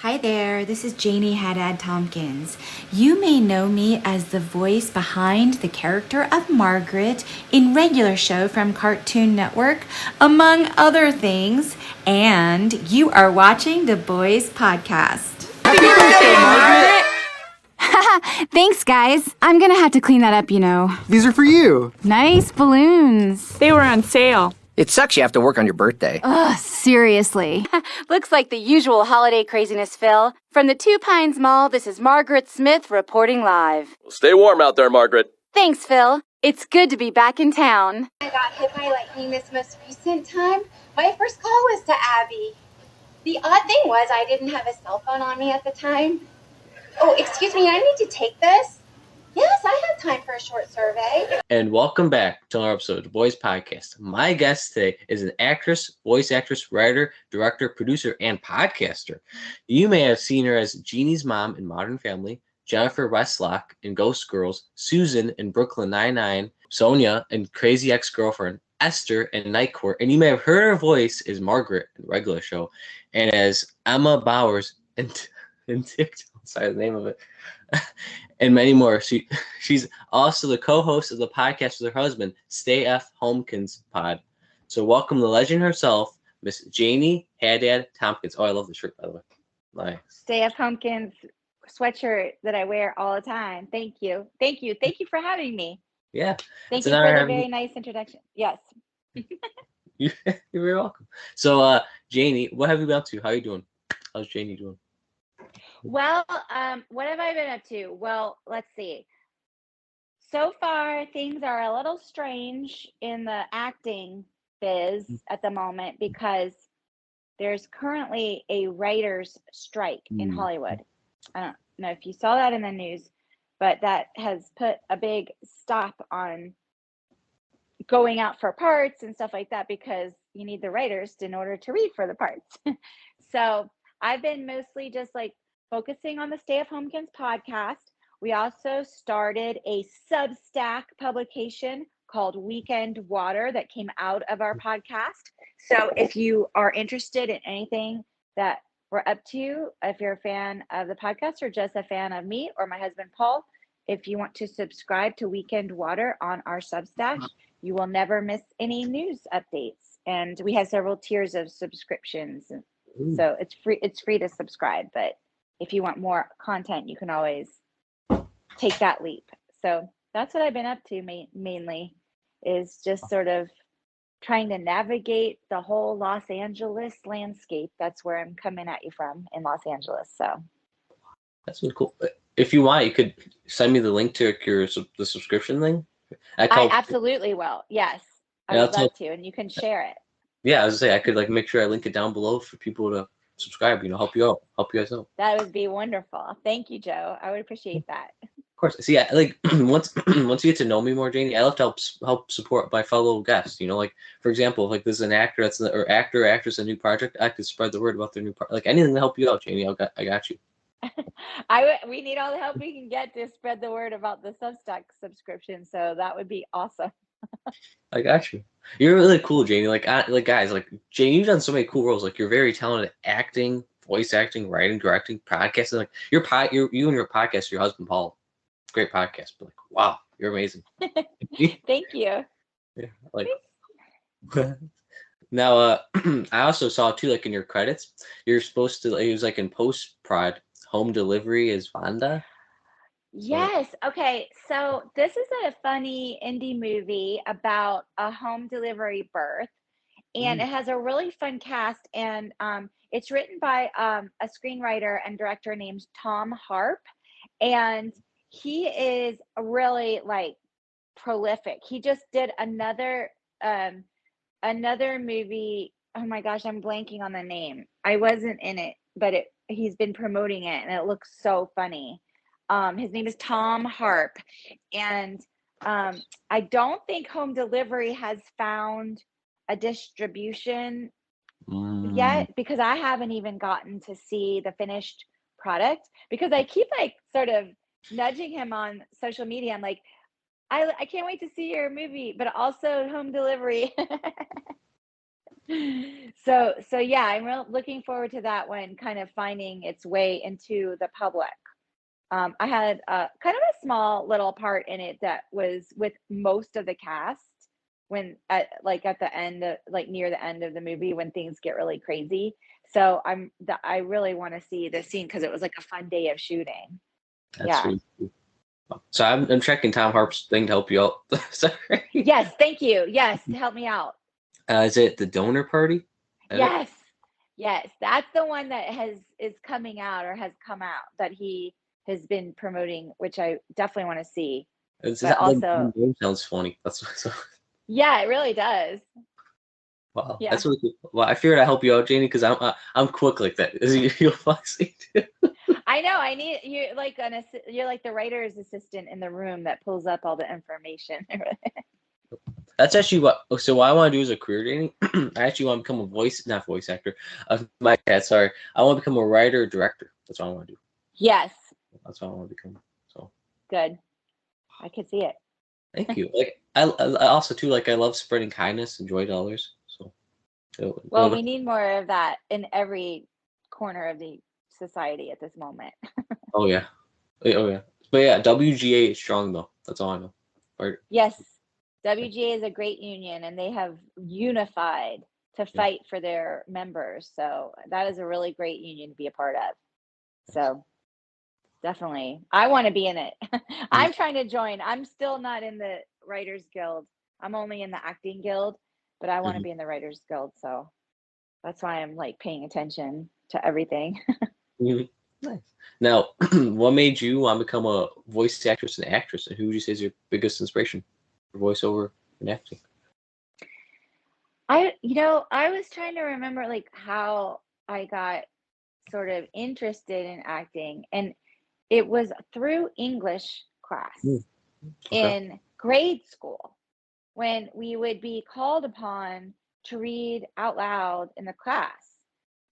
Hi there, this is Janie Haddad Tompkins. You may know me as the voice behind the character of Margaret in regular show from Cartoon Network, among other things, and you are watching the Bois podcast. Happy birthday, Margaret! Thanks, guys. I'm gonna have to clean that up, you know. These are for you. Nice balloons. They were on sale. It sucks you have to work on your birthday. Ugh, seriously. Looks like the usual holiday craziness, Phil. From the Two Pines Mall, this is Margaret Smith reporting live. Stay warm out there, Margaret. Thanks, Phil. It's good to be back in town. I got hit by lightning this most recent time. My first call was to Abby. The odd thing was I didn't have a cell phone on me at the time. Oh, excuse me, I need to take this. Yes, I have time for a short survey. And welcome back to another episode of the Boys Podcast. My guest today is an actress, voice actress, writer, director, producer, and podcaster. You may have seen her as Janie's mom in Modern Family, Jennifer Westlock in Ghost Girls, Susan in Brooklyn Nine-Nine, Sonia in Crazy Ex-Girlfriend, Esther in Night Court, and you may have heard her voice as Margaret in Regular Show, and as Emma Bowers in TikTok. Sorry, the name of it. And many more. She's also the co-host of the podcast with her husband, Stay F. Tompkins Pod. So welcome the legend herself, Miss Janie Haddad Tompkins. Oh, I love the shirt, by the way. Nice. Stay F. Tompkins sweatshirt that I wear all the time. Thank you. Thank you for having me. Yeah. Thank you for the very nice introduction. Yes. You're very welcome. So, Janie, what have you been up to? How are you doing? How's Janie doing? Well, what have I been up to? Well, let's see. So far, things are a little strange in the acting biz at the moment because there's currently a writer's strike in Hollywood. I don't know if you saw that in the news, but that has put a big stop on going out for parts and stuff like that because you need the writers in order to read for the parts. So I've been mostly just like focusing on the Stay F. Tompkins podcast. We also started a Substack publication called Weekend Water that came out of our podcast. So if you are interested in anything that we're up to, if you're a fan of the podcast or just a fan of me or my husband, Paul, if you want to subscribe to Weekend Water on our Substack, you will never miss any news updates. And we have several tiers of subscriptions. So it's free to subscribe, but if you want more content, you can always take that leap. So that's what I've been up to mainly is just sort of trying to navigate the whole Los Angeles landscape. That's where I'm coming at you from in Los Angeles. So that's really cool. If you want, you could send me the link to the subscription thing. I absolutely will. Yes, I would love to, and you can share it. Yeah, I was gonna say I could make sure I link it down below for people to subscribe, help you guys out. That would be wonderful. Thank you, Joe. I would appreciate that. Of course. See, once you get to know me more, Janie, I love to help support my fellow guests. For example, if there's an actor or actress, a new project, I could spread the word about their new project. Anything to help you out, Janie, I got you. We need all the help we can get to spread the word about the Substack subscription. So that would be awesome. I got you. You're really cool, Janie. Guys, Janie, you've done so many cool roles. You're very talented at acting, voice acting, writing, directing, podcasting. You and your podcast, your husband Paul, great podcast. But wow, you're amazing. Thank you. Yeah, now, I also saw too, in your credits, you're supposed to. It was in post-prod home delivery as Vonda. Yes. Okay. So this is a funny indie movie about a home delivery birth, and it has a really fun cast. And it's written by a screenwriter and director named Tom Harp, and he is really prolific. He just did another movie. Oh my gosh, I'm blanking on the name. I wasn't in it, but he's been promoting it, and it looks so funny. His name is Tom Harp, and I don't think home delivery has found a distribution yet because I haven't even gotten to see the finished product because I keep sort of nudging him on social media. I'm like, I can't wait to see your movie, but also home delivery. So yeah, I'm looking forward to that one kind of finding its way into the public. I had kind of a small little part in it that was with most of the cast when at the end like near the end of the movie when things get really crazy. So I really want to see the scene because it was like a fun day of shooting. That's Yeah. really cool. So I'm checking Tom Harp's thing to help you out. Sorry. Yes, thank you. Yes, to help me out. Is it the donor party? Yes. Yes, that's the one that is coming out or has come out that he has been promoting, which I definitely want to see. It's But also, the name sounds funny. That's so. yeah, it really does. Wow, Yeah. that's really cool. Well, I figured I'd help you out, Janie, because I'm quick like that. You'll see too. I know. I need you like you're like the writer's assistant in the room that pulls up all the information. That's actually what. So what I want to do as a career, Janie, I actually want to become a not voice actor. My bad, sorry. I want to become a writer, director. That's what I want to do. Yes. That's what I want to become. So Good. I could see it. thank you. Like I also too like I love spreading kindness and joy to others. So Well, we need more of that in every corner of the society at this moment. oh yeah, but yeah, WGA is strong though. That's all I know. Right. Yes. WGA is a great union and they have unified to fight for their members. So that is a really great union to be a part of. So definitely. I want to be in it. I'm trying to join. I'm still not in the Writers Guild. I'm only in the Acting Guild, but I want to be in the Writers Guild. So that's why I'm like paying attention to everything. Mhm. Nice. Now, what made you want to become a voice actress and actress, and who would you say is your biggest inspiration for voiceover and acting? I was trying to remember like how I got sort of interested in acting, and it was through English class Okay. in grade school when we would be called upon to read out loud in the class.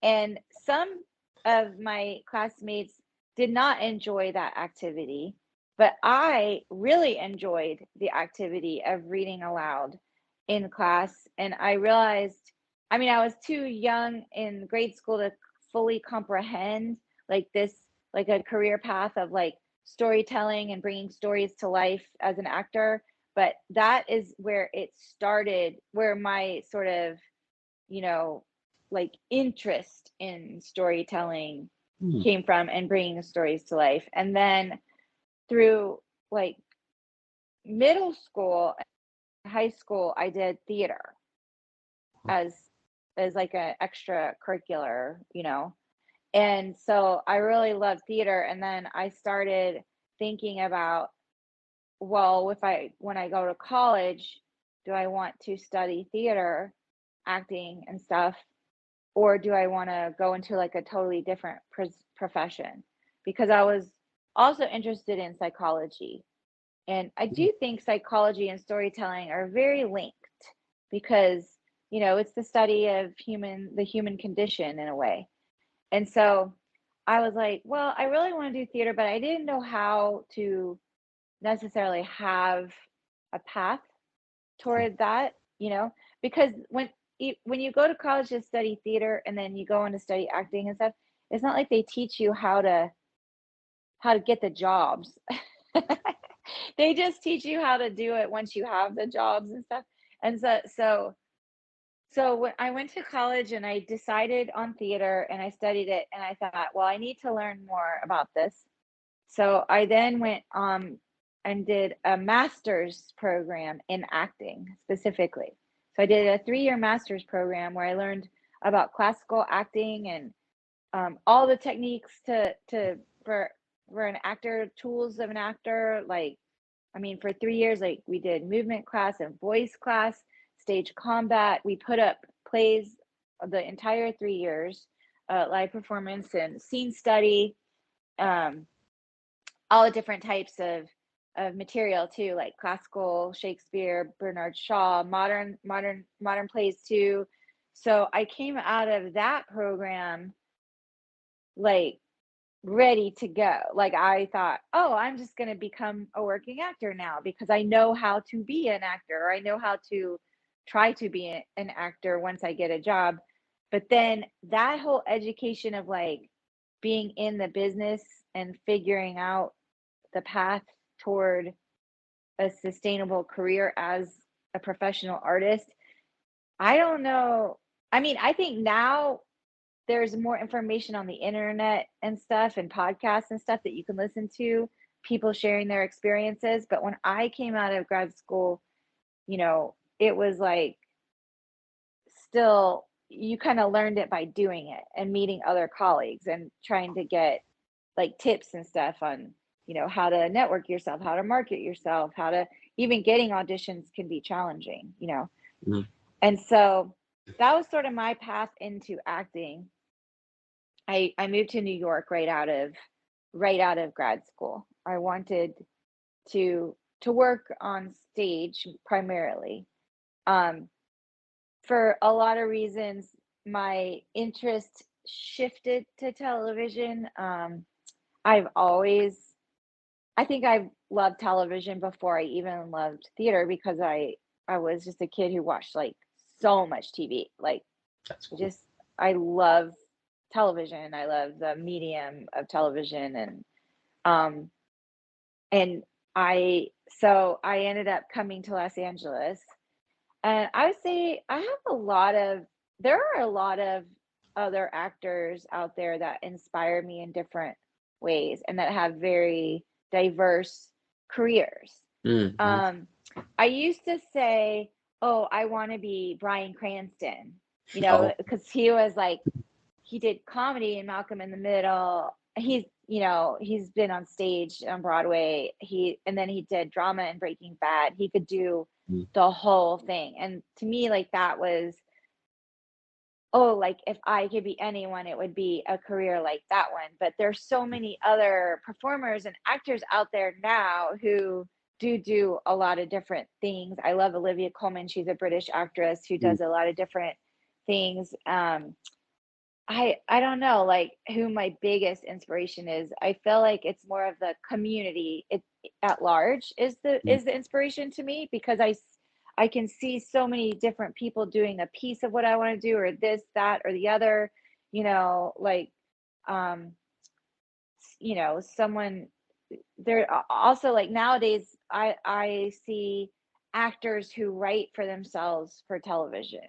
And some of my classmates did not enjoy that activity, but I really enjoyed the activity of reading aloud in class. And I realized, I mean, I was too young in grade school to fully comprehend like this, like a career path of like storytelling and bringing stories to life as an actor. But that is where it started, where my sort of, like interest in storytelling came from and bringing stories to life. And then through like middle school, high school, I did theater as like an extracurricular, And so I really loved theater. And then I started thinking about, well, when I go to college, do I want to study theater, acting and stuff, or do I want to go into like a totally different profession? Because I was also interested in psychology. And I do think psychology and storytelling are very linked because, it's the study of the human condition in a way. And so I was like, well, I really want to do theater, but I didn't know how to necessarily have a path toward that, because when you go to college to study theater and then you go on to study acting and stuff, it's not like they teach you how to get the jobs. They just teach you how to do it once you have the jobs and stuff. And so when I went to college and I decided on theater and I studied it and I thought, well, I need to learn more about this. So I then went and did a master's program in acting specifically. So I did a 3-year master's program where I learned about classical acting and all the techniques for an actor, tools of an actor. Like, I mean, for 3 years, like we did movement class and voice class, stage combat. We put up plays the entire 3 years, live performance and scene study. All the different types of material too, like classical Shakespeare, Bernard Shaw, modern plays too. So I came out of that program like ready to go. Like I thought, oh, I'm just going to become a working actor now because I know how to be an actor, or I know how to try to be an actor once I get a job. But then that whole education of like being in the business and figuring out the path toward a sustainable career as a professional artist, I don't know. I mean, I think now there's more information on the internet and stuff and podcasts and stuff that you can listen to, people sharing their experiences. But when I came out of grad school, you know, it was like still, you kind of learned it by doing it and meeting other colleagues and trying to get like tips and stuff on, you know, how to network yourself, how to market yourself, how to even getting auditions can be challenging, you know. Mhm. And so that was sort of my path into acting. I moved to New York right out of grad school. I wanted to work on stage primarily. For a lot of reasons, my interest shifted to television. I've always, I think I've loved television before I even loved theater because I was just a kid who watched like so much TV. Like That's cool. just I love television. I love the medium of television um and I ended up coming to Los Angeles. And I would say there are a lot of other actors out there that inspire me in different ways and that have very diverse careers. Mhm. I used to say, oh, I want to be Bryan Cranston, you Oh, know, because he was like, he did comedy in Malcolm in the Middle. He's been on stage on Broadway. And then he did drama in Breaking Bad. He could do mm, the whole thing. And to me, like that was, oh, like if I could be anyone, it would be a career like that one. But there's so many other performers and actors out there now who do a lot of different things. I love Olivia Colman. She's a British actress who mm, does a lot of different things. I don't know like who my biggest inspiration is. I feel like it's more of the community at large mm, is the inspiration to me because I can see so many different people doing a piece of what I want to do or this, that, or the other, you know, like um, you know, someone there also like nowadays I see actors who write for themselves for television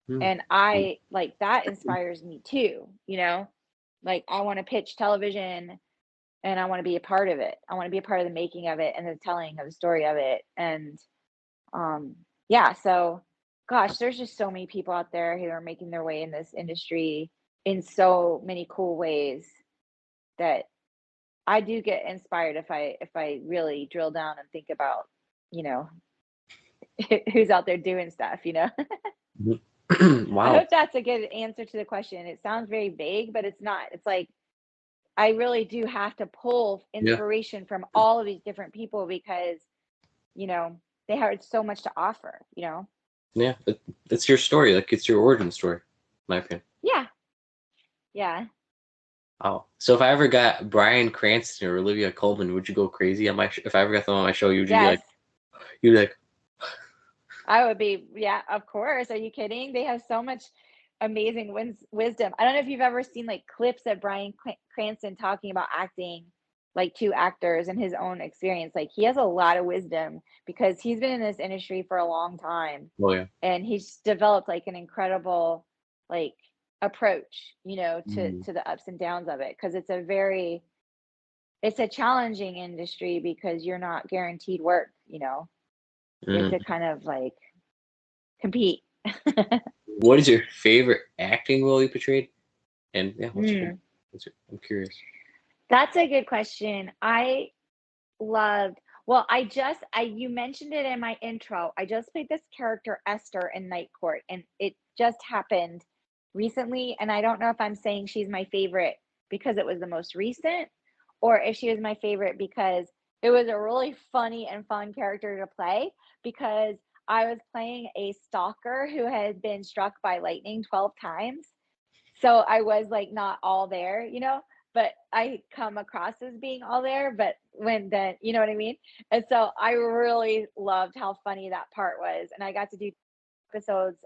mm, and mm, I like that inspires me too, you know? Like I want to pitch television and I want to be a part of it. I want to be a part of the making of it and the telling of the story of it. And um yeah, so gosh, there's just so many people out there who are making their way in this industry in so many cool ways that I do get inspired if I really drill down and think about, you know, who's out there doing stuff, you know? mhm. I Wow. hope that's a good answer to the question. It sounds very vague, but it's not. It's like I really do have to pull Yeah. inspiration from all of these different people because, you know, they have so much to offer, you know? Yeah. It's your story. Like it's your origin story, in my opinion. Yeah. Yeah. Oh, so if I ever got Bryan Cranston or Olivia Colman, would you go crazy on my? If I ever got them on my show, you'd be Yes. like, you'd be like, I would be, yeah, of course. Are you kidding? They have so much amazing wisdom. I don't know if you've ever seen like clips of Bryan Cranston talking about acting, like to actors and his own experience. Like he has a lot of wisdom because he's been in this industry for a long time oh yeah. and he's developed like an incredible like approach, you know, Mm, to the ups and downs of it because it's a challenging industry because you're not guaranteed work, you know. You have mm. to kind of like compete. What is your favorite acting role you portrayed? And yeah, Mm, I'm curious. that's a good question. I loved, well, you mentioned it in my intro. I just played this character, Esther, in Night Court, and it just happened recently. And I don't know if I'm saying she's my favorite because it was the most recent, or if she was my favorite because it was a really funny and fun character to play because I was playing a stalker who had been struck by lightning 12 times. So I was like not all there, you know, but I come across as being all there, but when then, you know what I mean? And so I really loved how funny that part was. And I got to do episodes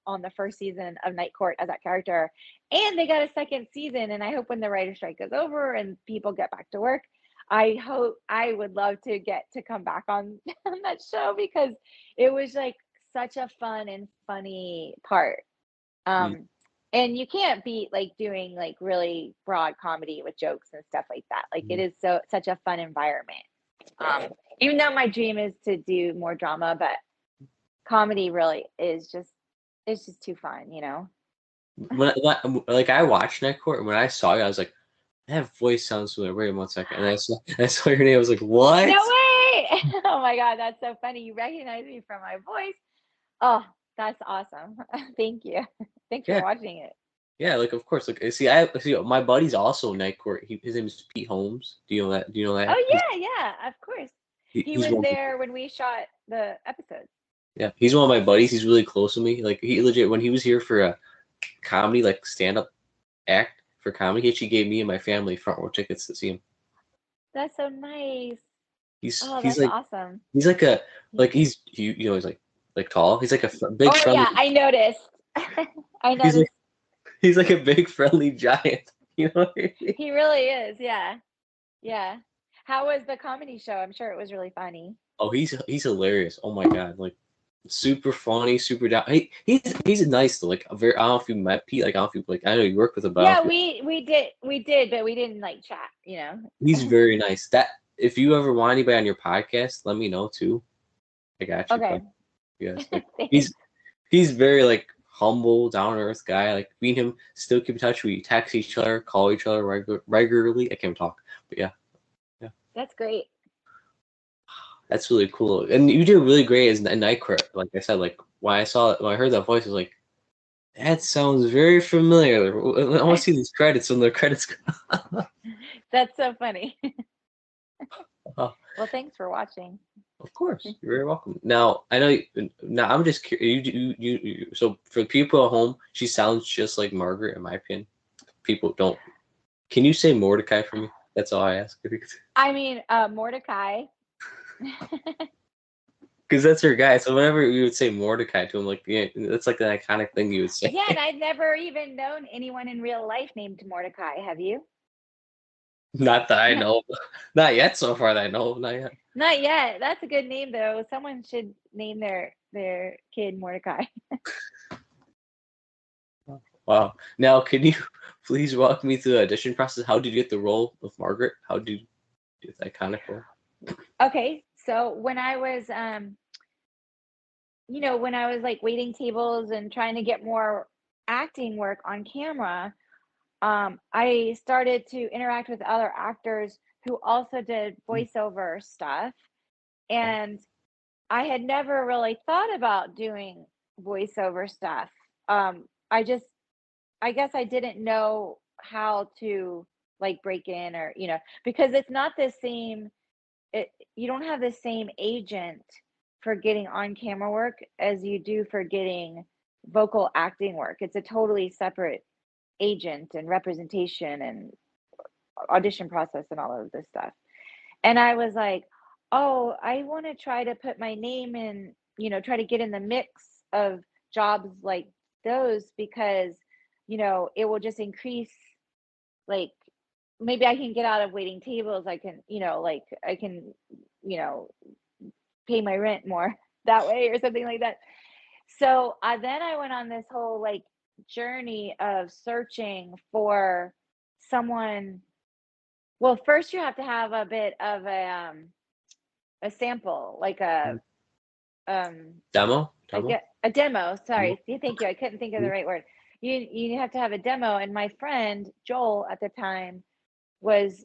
on the first season of Night Court as that character, and they got a second season. And I hope when the writer strike is over and people get back to work, I would love to get to come back on that show, because it was like such a fun and funny part. And you can't beat like doing like really broad comedy with jokes and stuff like that. Like it is such a fun environment. Even though my dream is to do more drama, but comedy really is just, it's just too fun, you know? Like I watched Night Court, and when I saw you, I was like, that voice sounds familiar. Wait 1 second. And I saw your name. I was like, what? No way! Oh my God, that's so funny. You recognize me from my voice. Oh, that's awesome. Thank you. Thanks for watching it. Yeah, like of course. Like I see my buddy's also in Night Court. His name is Pete Holmes. Do you know that? Oh yeah, of course. He was there when we shot the episodes. Yeah, he's one of my buddies. He's really close to me. Like he legit, when he was here for a comedy, like stand-up act for comedy, he actually gave me and my family front row tickets to see him. That's so nice. He's that's like awesome. He's like he's like tall. He's like a big. Oh yeah, I noticed. I noticed. He's like a big friendly giant. You know what I mean? He really is. Yeah. Yeah. How was the comedy show? I'm sure it was really funny. Oh, he's hilarious. Oh my God, like super funny, super down. He's nice though. Like I don't know if you met Pete. Like I don't know if you like. I know you work with him. Yeah, we did, but we didn't like chat. You know. He's very nice. That if you ever want anybody on your podcast, let me know too. I got you. Okay. Yes. Like, he's very like humble, down to earth guy. Like me and him still keep in touch. We text each other, call each other regularly. I can't talk, but yeah. That's great. That's really cool, and you did really great as a Night Court. Like I said, like when I heard that voice, I was like, that sounds very familiar. I want to see these credits when the credits come. That's so funny. Oh. Well, thanks for watching. Of course, you're very welcome. Now I know. Now I'm just curious. You. So for people at home, she sounds just like Margaret, in my opinion. People don't. Can you say Mordecai for me? That's all I ask. I mean, Mordecai. Because that's her guy. So whenever you would say Mordecai to him, like that's like an iconic thing you would say. Yeah, and I've never even known anyone in real life named Mordecai. Have you? Not that I know. Not yet so far that I know. Not yet. Not yet. That's a good name though. Someone should name their kid Mordecai. Wow. Now can you please walk me through the audition process? How did you get the role of Margaret? How did you get that iconic role? Okay. So when I was when I was like waiting tables and trying to get more acting work on camera, I started to interact with other actors who also did voiceover stuff. And I had never really thought about doing voiceover stuff. I guess I didn't know how to like break in or, because it's not the same. You don't have the same agent for getting on camera work as you do for getting vocal acting work. It's a totally separate agent and representation and audition process and all of this stuff. And I was like, oh, I want to try to put my name in, try to get in the mix of jobs like those, because it will just increase, like, maybe I can get out of waiting tables. I can, I can, pay my rent more that way or something like that. So then I went on this whole like journey of searching for someone. Well, first you have to have a bit of a sample, like a demo. A demo. Sorry, thank you. I couldn't think of the right word. You have to have a demo. And my friend Joel at the time was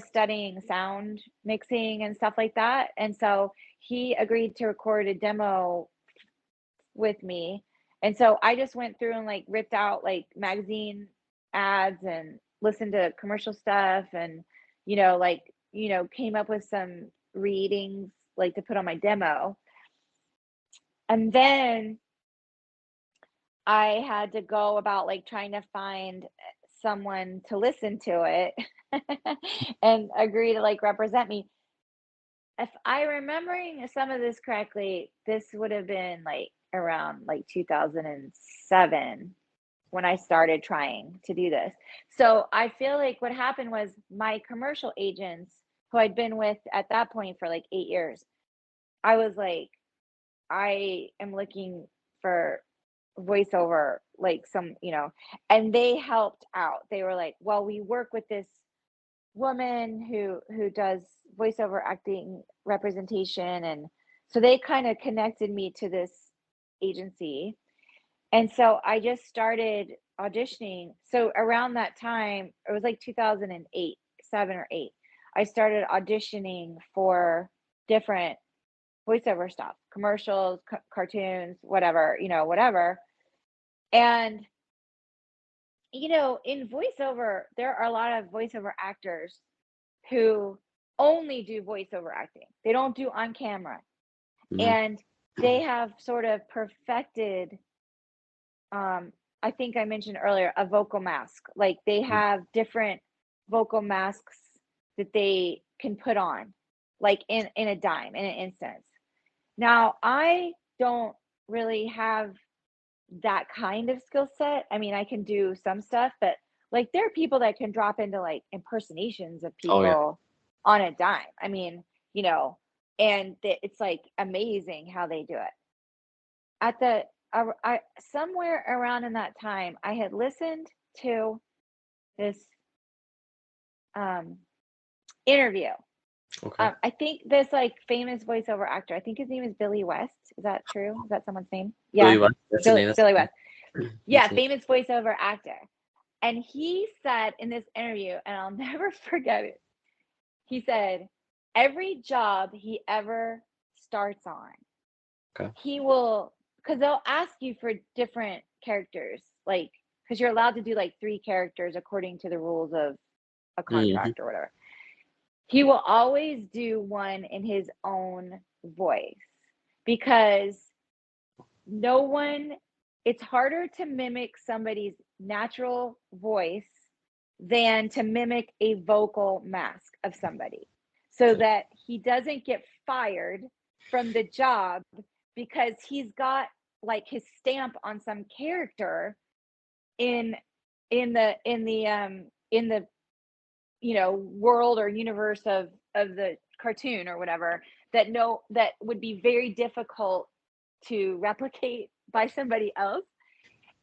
studying sound mixing and stuff like that, and so he agreed to record a demo with me. And so I just went through and like ripped out like magazine ads and listened to commercial stuff and came up with some readings like to put on my demo. And then I had to go about like trying to find someone to listen to it and agree to like represent me. If I remembering some of this correctly, this would have been like around like 2007 when I started trying to do this. So I feel like what happened was my commercial agents, who I'd been with at that point for like 8 years, I was like, I am looking for voiceover, like some, and they helped out. They were like, well, we work with this woman who does voiceover acting representation, and so they kind of connected me to this agency. And so I just started auditioning. So around that time, it was like 2008, 7 or 8, I started auditioning for different voiceover stuff, commercials, cartoons, whatever, whatever. And, in voiceover, there are a lot of voiceover actors who only do voiceover acting. They don't do on camera. And they have sort of perfected, I think I mentioned earlier, a vocal mask. Like they have different vocal masks that they can put on, like in a dime, in an instance. Now, I don't really have that kind of skill set. I mean, I can do some stuff, but like there are people that can drop into like impersonations of people on a dime. I mean, and it's like amazing how they do it. At the somewhere around in that time, I had listened to this interview. Okay. I think this like famous voiceover actor, I think his name is Billy West. Is that true? Is that someone's name? Yeah. Billy West. That's the name. Billy West. Yeah, famous voiceover actor. And he said in this interview, and I'll never forget it, he said, every job he ever starts on, he will, because they'll ask you for different characters, like, because you're allowed to do like 3 characters according to the rules of a contract or whatever. He will always do one in his own voice because it's harder to mimic somebody's natural voice than to mimic a vocal mask of somebody, so that he doesn't get fired from the job because he's got like his stamp on some character in the world or universe of the cartoon or whatever, that would be very difficult to replicate by somebody else.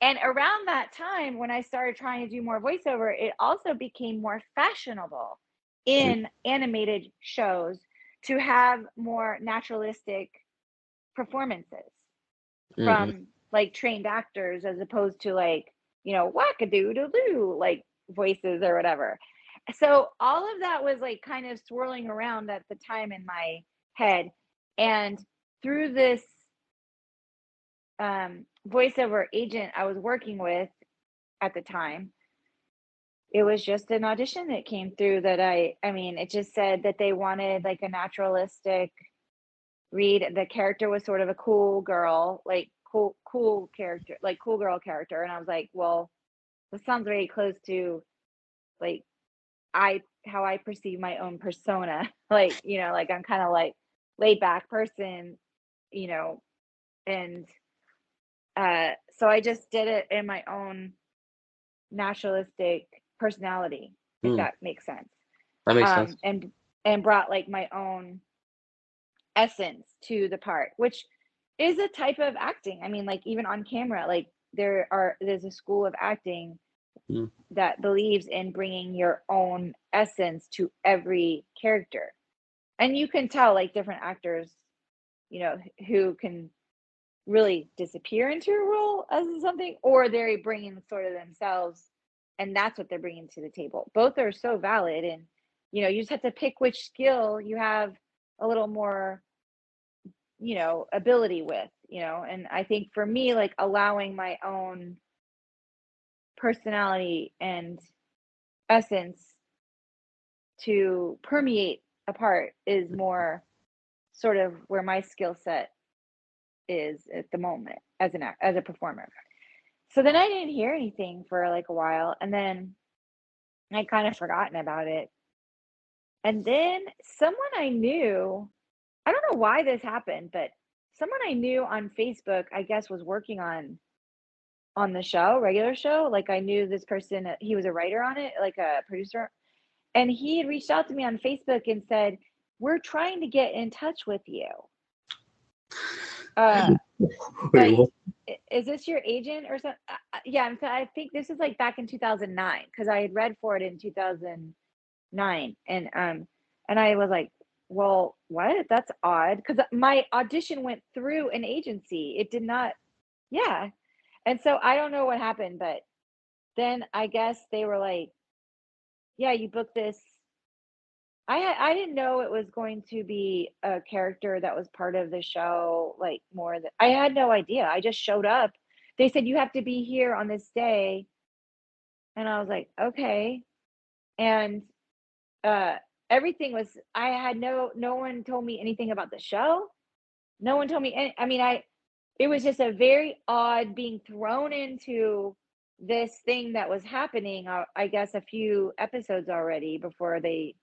And around that time, when I started trying to do more voiceover, it also became more fashionable in animated shows to have more naturalistic performances from like trained actors, as opposed to like, whack-a-doo-doo-doo, like voices or whatever. So all of that was like kind of swirling around at the time in my head. And through this voiceover agent I was working with at the time, it was just an audition that came through that it just said that they wanted like a naturalistic read. The character was sort of a cool girl, like cool character, like cool girl character. And I was like, well, this sounds very close to like how I perceive my own persona. Like, like I'm kind of like laid back person, and so I just did it in my own naturalistic personality, if that makes sense. That makes sense. And brought like my own essence to the part, which is a type of acting. I mean, like even on camera, like there's a school of acting that believes in bringing your own essence to every character. And you can tell like different actors, who can really disappear into a role as something, or they're bringing sort of themselves, and that's what they're bringing to the table. Both are so valid, and you just have to pick which skill you have a little more ability with, and I think for me, like allowing my own personality and essence to permeate a part is more sort of where my skill set is at the moment as a performer. So then I didn't hear anything for like a while, and then I kind of forgotten about it. And then someone I knew, I don't know why this happened, but someone I knew on Facebook, I guess, was working on the show, regular show. Like I knew this person, he was a writer on it, like a producer, and he had reached out to me on Facebook and said, "We're trying to get in touch with you." Wait, Like, what? is this your agent or something? Yeah, I think this is like back in 2009 because I had read for it in 2009, and I was like, well, what? That's odd because my audition went through an agency. It did not, yeah. And so I don't know what happened, but then I guess they were like, yeah, you booked this. I didn't know it was going to be a character that was part of the show, like more than I had no idea. I just showed up. They said you have to be here on this day, and I was like, okay. And uh everything was I had no one told me anything about the show. No one told me any, I mean, it was just a very odd being thrown into this thing that was happening, I guess a few episodes already before they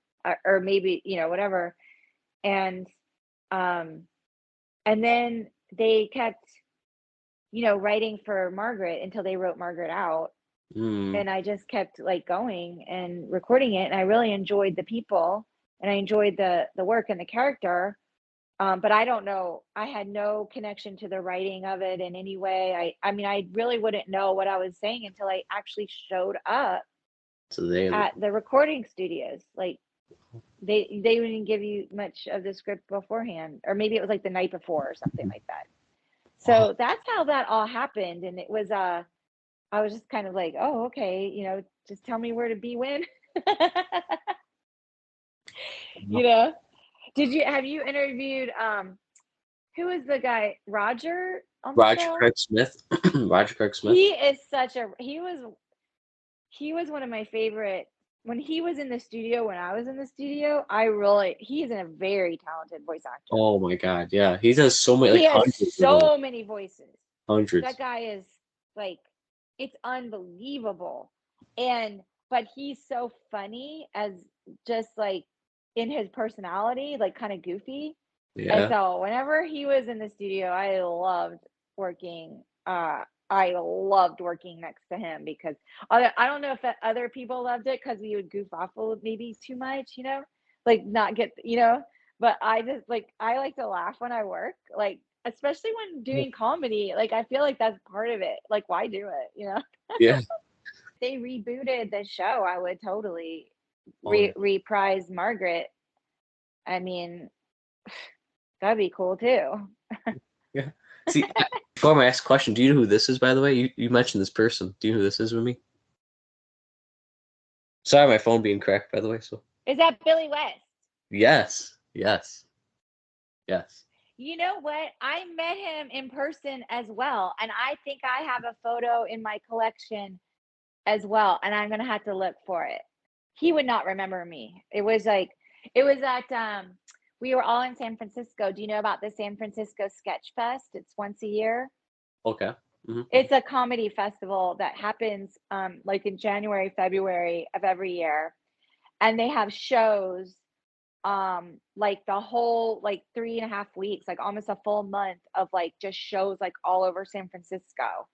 or maybe, whatever. And um and then they kept, writing for Margaret until they wrote Margaret out. And I just kept like going and recording it, and I really enjoyed the people, and I enjoyed the work and the character. But I don't know, I had no connection to the writing of it in any way. I mean, I really wouldn't know what I was saying until I actually showed up So they at the recording studios. Like they wouldn't give you much of the script beforehand, or maybe it was like the night before or something like that. So that's how that all happened. And it was I was just kind of like, oh, okay, just tell me where to be when. you know have you interviewed who was the guy, Roger, on the Roger show? Craig Smith. Roger Craig Smith. He is he was one of my favorite when he was in the studio. When I was in the studio, he's a very talented voice actor. Oh my God, yeah, he does so many, like He has hundreds of them. so many voices. Hundreds. That guy is like, it's unbelievable. But he's so funny as just like in his personality, like kind of goofy. And Yeah. so whenever he was in the studio, I loved working. I loved working next to him because I don't know if other people loved it because we would goof off a little, maybe too much, like not get, but I just like, I like to laugh when I work, like, especially when doing comedy. Like, I feel like that's part of it. Like, why do it, Yeah. They rebooted the show, I would totally Yeah. reprise Margaret. I mean, that'd be cool too. Yeah. See, before I ask a question, do you know who this is, by the way? You mentioned this person. Do you know who this is with me? Sorry, my phone being cracked, by the way. So. Is that Billy West? Yes. You know what? I met him in person as well. And I think I have a photo in my collection as well. And I'm going to have to look for it. He would not remember me. It was at, we were all in San Francisco. Do you know about the San Francisco Sketch Fest? It's once a year. Okay. Mm-hmm. It's a comedy festival that happens like in January, February of every year. And they have shows like the whole like 3.5 weeks, like almost a full month of like just shows like all over San Francisco.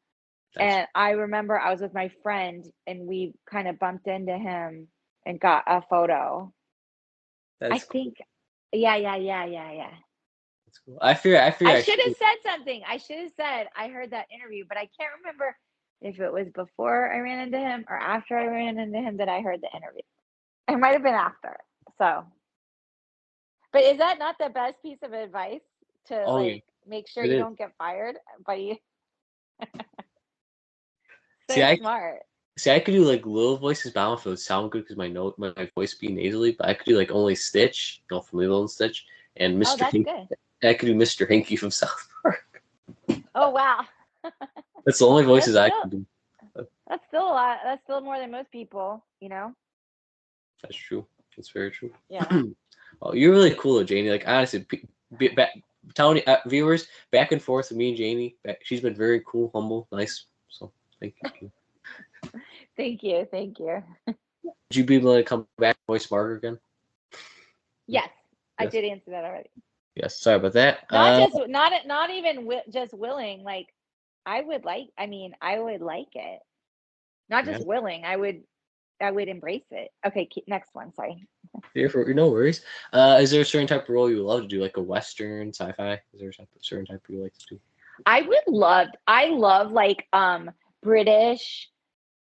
And I remember I was with my friend and we kind of bumped into him and got a photo. I think, yeah. That's cool. I fear. I should have said something. I should have said I heard that interview, but I can't remember if it was before I ran into him or after I ran into him that I heard the interview. It might have been after. So, but is that not the best piece of advice to make sure you don't get fired by you? Smart. See, I could do like little voices, but I don't know if it would sound good because my voice be nasally. But I could do like only Stitch, from Lilo and Stitch, and Mr. That's Hinky. good. I could do Mr. Hinky from South Park. Oh wow. That's the only voices I can do. That's still a lot. That's still more than most people, That's true. That's very true. Yeah. Oh, you're really cool, Janie. Like honestly, telling viewers back and forth with me and Janie. She's been very cool, humble, nice. So thank you. Thank you. Would you be able to come back and voice Margaret again? Yes, I did answer that already. Yes, sorry about that. Not even just willing. Like, I would like it. Not Yeah, just willing. I would embrace it. Okay, next one. Sorry. no worries. Is there a certain type of role you would love to do, like a Western, sci-fi? Is there a certain type you like to do? I love like British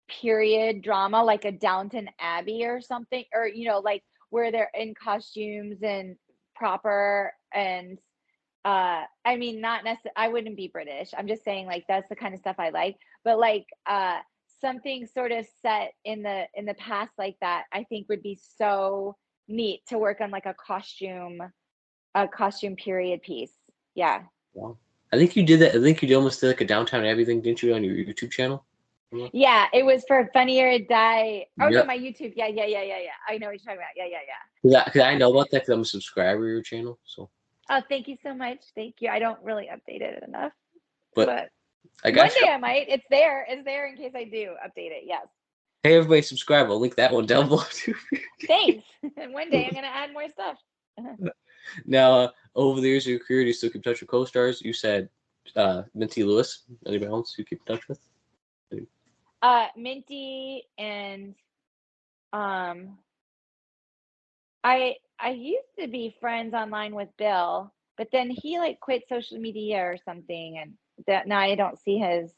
period drama, like a Downton Abbey or something, or like where they're in costumes and proper and I mean, not necessarily, I wouldn't be British. I'm just saying, like, that's the kind of stuff I like. But like something sort of set in the past like that, I think would be so neat to work on, like a costume period piece. Yeah. Wow. I think you did that. I think you almost did like a Downtown Abbey thing, didn't you, on your YouTube channel? Yeah, it was for Funny or Die. Oh no, Yep. my YouTube. Yeah. I know what you're talking about. Yeah. Cause I know about that because I'm a subscriber to your channel. So, Oh, thank you so much. Thank you. I don't really update it enough, but but I one got you. day I might. It's there. It's there in case I do update it. Yes. Hey, everybody, subscribe. I'll link that one down below too. Thanks. One day I'm gonna add more stuff. Now, over the years of your career, do you still keep in touch with co-stars? You said Minty Lewis. Anybody else you keep in touch with? Minty and I used to be friends online with Bill, but then he like quit social media or something, and that now I don't see his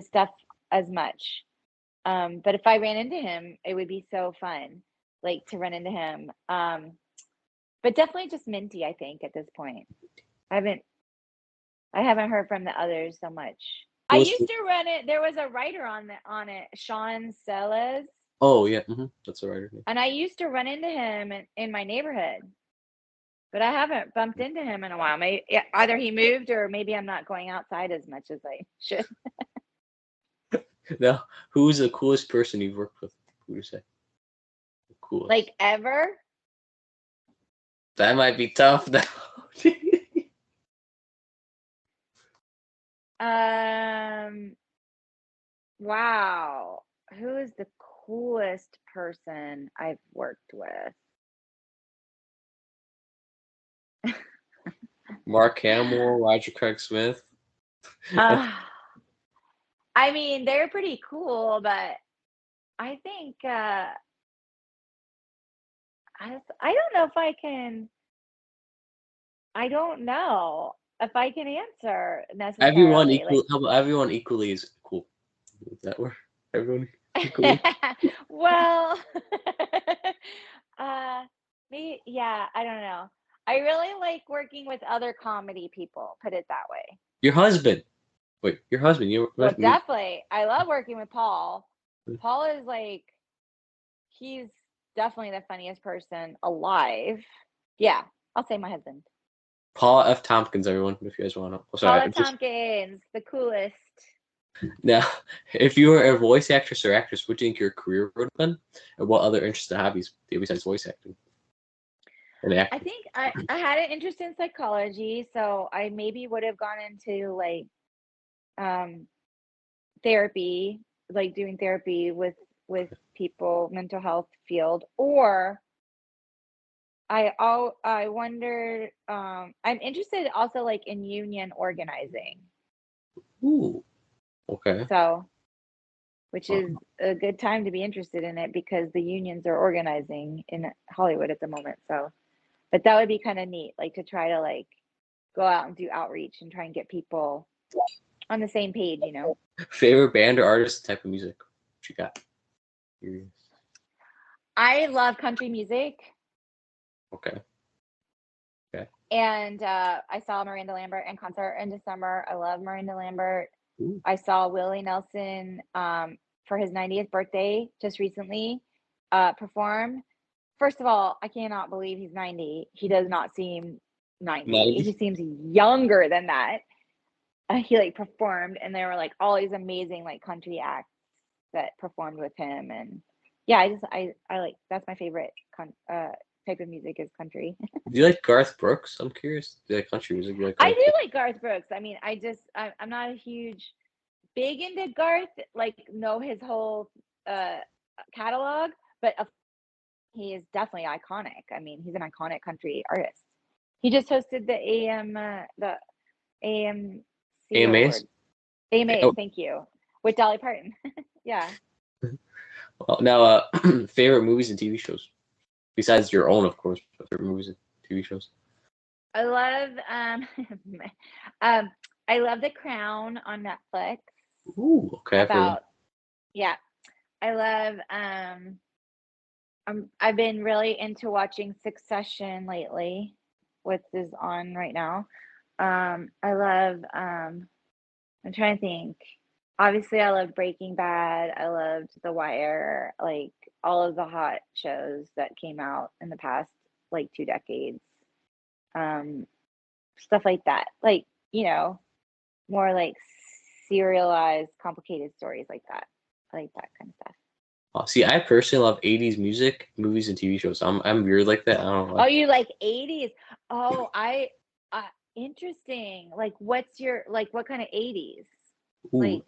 stuff as much. But if I ran into him, it would be so fun, like to run into him. But definitely just Minty, I think, at this point. I haven't heard from the others so much. I used to run it. There was a writer on it, Sean Sellers. Oh yeah, that's a writer. And I used to run into him in my neighborhood, but I haven't bumped into him in a while. Maybe either he moved or maybe I'm not going outside as much as I should. Now, who's the coolest person you've worked with? Who would you say? The coolest. Like ever? That might be tough now. Wow. Who is the coolest person I've worked with? Mark Hamill, Roger Craig Smith. I mean, they're pretty cool, but I think I don't know if I can. I don't know if I can answer necessarily. How about everyone equally is cool? Does that work? Everyone equally. Well, maybe, yeah, I don't know. I really like working with other comedy people, put it that way. Your husband. Wait, your husband. Well, definitely. I love working with Paul. Paul is like, he's definitely the funniest person alive. Yeah, I'll say my husband. Paul F. Tompkins, everyone, if you guys want to. Paul F. Tompkins, the coolest. Now, if you were a voice actress or actress, what do you think your career would have been? And what other interests and hobbies do you have besides voice acting? And acting? I think I had an interest in psychology, so I maybe would have gone into like therapy, like doing therapy with people, mental health field, or I wondered I'm interested also like in union organizing. Ooh. Okay. So, which is a good time to be interested in it because the unions are organizing in Hollywood at the moment. So, but that would be kind of neat, like to try to like go out and do outreach and try and get people on the same page, you know. Favorite band or artist type of music? What you got? I love country music. Okay. And I saw Miranda Lambert in concert in December. I love Miranda Lambert. Ooh. I saw Willie Nelson for his 90th birthday just recently perform. First of all, I cannot believe he's 90. He does not seem 90. He seems younger than that. He like performed, and there were like all these amazing like country acts that performed with him, and yeah, I like, that's my favorite type of music is country. Do you like Garth Brooks? I'm curious. Do you like country music? I do like Garth Brooks. I mean, I'm not a big into Garth, like know his whole catalog, but he is definitely iconic. I mean, he's an iconic country artist. He just hosted the AMC AMAs? Awards. AMAs, Oh, thank you. With Dolly Parton. Yeah. well, now, favorite movies and TV shows besides your own, of course. But favorite movies and TV shows. I love I love The Crown on Netflix. Ooh, okay. About yeah. I love I've been really into watching Succession lately, which is on right now. I love I'm trying to think. Obviously, I loved Breaking Bad. I loved The Wire, like all of the hot shows that came out in the past like 2 decades. Um, Stuff like that. Like, more like serialized, complicated stories like that. I like that kind of stuff. Oh, see, I personally love 80s music, movies, and TV shows. I'm weird like that. I don't know Oh, why. you like 80s? Oh, interesting. Like, what kind of 80s? Ooh, Like,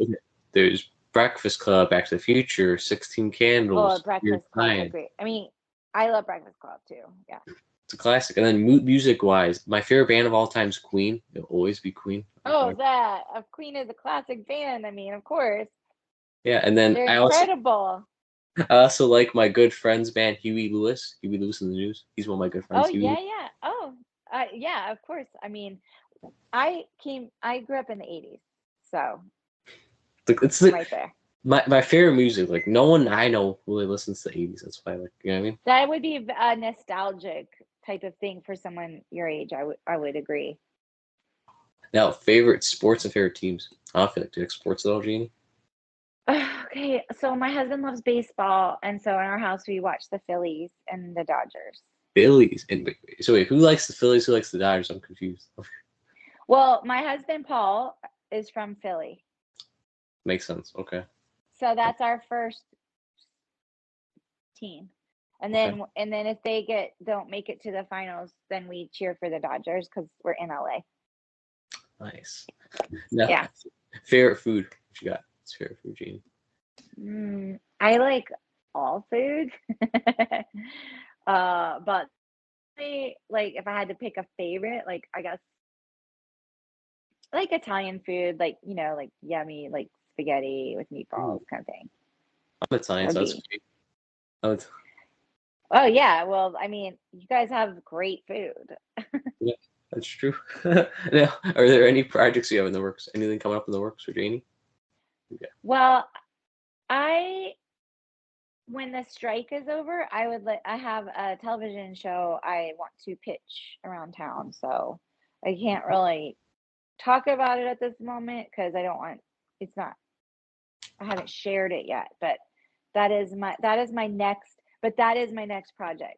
there's Breakfast Club, Back to the Future, 16 oh, Candles, Weird Breakfast Club's Science. great. I mean, I love Breakfast Club too. Yeah. It's a classic. And then music-wise, my favorite band of all time is Queen. It'll always be Queen. Oh, that Queen is a classic band. I mean, of course, Yeah, and then they're I also incredible. I also like my good friend's band, Huey Lewis. Huey Lewis in the News. He's one of my good friends. Oh, Huey yeah, Lewis. yeah. Oh, yeah, of course. I mean, I grew up in the 80s, so It's I'm right there. my favorite music. Like no one I know really listens to the 80s. That's why I like. You know what I mean? That would be a nostalgic type of thing for someone your age. I would agree. Now, favorite sports and favorite teams. I don't feel like do you like sports at all, Janie? Okay, so my husband loves baseball, and so in our house we watch the Phillies and the Dodgers. Phillies. And so wait, who likes the Phillies? Who likes the Dodgers? I'm confused. Well, my husband Paul is from Philly, Makes sense. Okay. so that's our first team. And Okay. then if they don't make it to the finals, then we cheer for the Dodgers because we're in LA. Nice. Now, Yeah. favorite food. What you got? What's favorite food, Janie? I like all food. But like if I had to pick a favorite, like I guess like Italian food, like like yummy, like spaghetti with meatballs kind of thing. I'm Italian, That so would that's be. great. Oh, Oh yeah, well, I mean, you guys have great food. yeah, that's true. Now, are there any projects you have in the works? Anything coming up in the works for Janie? Okay. Well, when the strike is over, I have a television show I want to pitch around town, so I can't really talk about it at this moment because it's not I haven't shared it yet, but that is my next project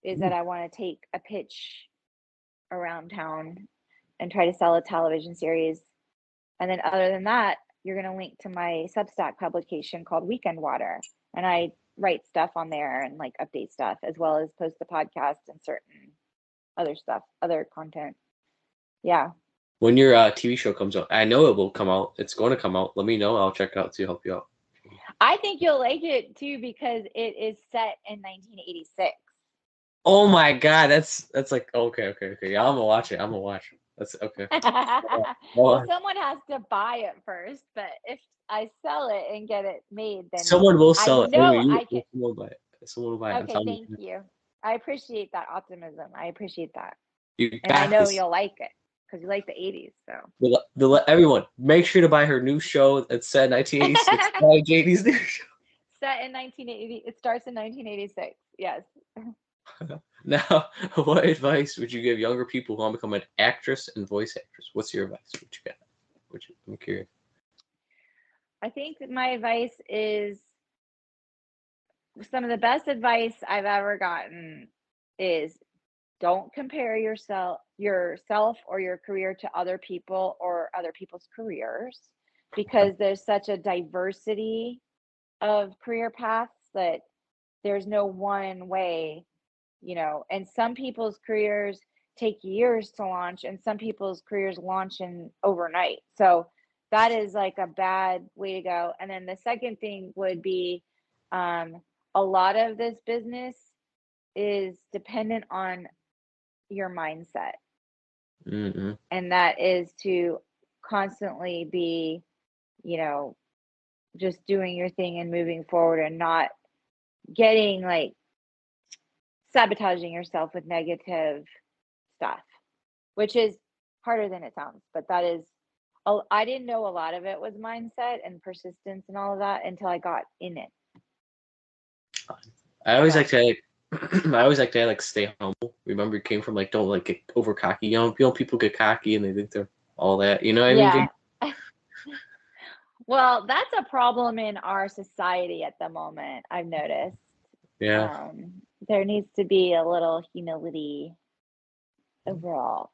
is that I want to take a pitch around town and try to sell a television series. And then other than that, you're going to link to my Substack publication called Weekend Water. And I write stuff on there and like update stuff as well as post the podcast and certain other stuff, other content. Yeah. When your TV show comes out, I know it will come out. It's going to come out. Let me know. I'll check it out to help you out. I think you'll like it too because it is set in 1986. Oh my God, that's like okay. Yeah, I'm gonna watch it. I'm gonna watch it. That's okay. Well, someone has to buy it first, but if I sell it and get it made, then Someone will I sell it. know Anyway, I can. someone will buy it. Someone will buy it. I'm Okay, telling thank you. I appreciate that optimism. I appreciate that. you And I got know this. you'll like it because you like the 80s. So Everyone, make sure to buy her new show that's set in 1986. Buy Janie's new show. set in 1980, it starts in 1986. Yes. Now, what advice would you give younger people who want to become an actress and voice actress? What's your advice? What you got? I'm curious. I think that my advice is some of the best advice I've ever gotten is don't compare yourself or your career to other people or other people's careers because there's such a diversity of career paths that there's no one way, and some people's careers take years to launch and some people's careers launch in overnight. So that is like a bad way to go. And then the second thing would be a lot of this business is dependent on your mindset. Mm-hmm. And that is to constantly be, just doing your thing and moving forward and not getting like sabotaging yourself with negative stuff, which is harder than it sounds. But that is, I didn't know a lot of it was mindset and persistence and all of that until I got in it. I always like to I always like to like stay humble. Remember, it came from like don't like get over cocky. People get cocky and they think they're all that. You know what I mean? Yeah. Well, that's a problem in our society at the moment, I've noticed. Yeah. There needs to be a little humility overall.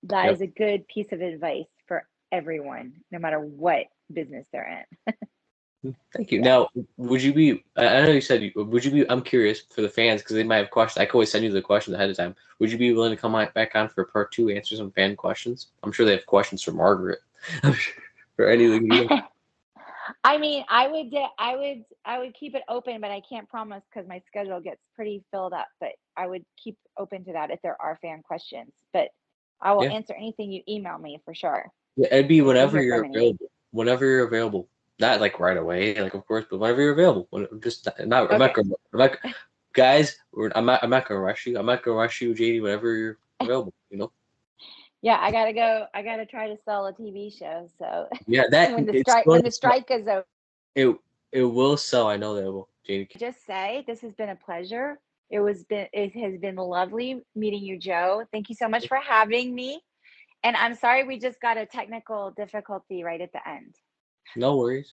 That Yep. is a good piece of advice for everyone, no matter what business they're in. Thank you. Yeah. Now, would you be? I know you said would you be? I'm curious for the fans because they might have questions. I can always send you the questions ahead of time. Would you be willing to come back on for part 2, answer some fan questions? I'm sure they have questions for Margaret. For anything. I mean, I would keep it open, but I can't promise because my schedule gets pretty filled up. But I would keep open to that if there are fan questions. But I will Yeah. answer anything you email me for sure. Yeah, it'd be whenever hear you're from any. available. Whenever you're available. Not like right away, like of course, but whenever you're available. Just not. Okay. I'm not. Guys, I'm not gonna rush you. I'm not gonna rush you, Janie. Whenever you're available, Yeah, I gotta go. I gotta try to sell a TV show. So Yeah, that when the it's strike going to sell. is over. It will sell. I know that it will, Janie. Just say this has been a pleasure. It has been lovely meeting you, Joe. Thank you so much for having me. And I'm sorry we just got a technical difficulty right at the end. No worries.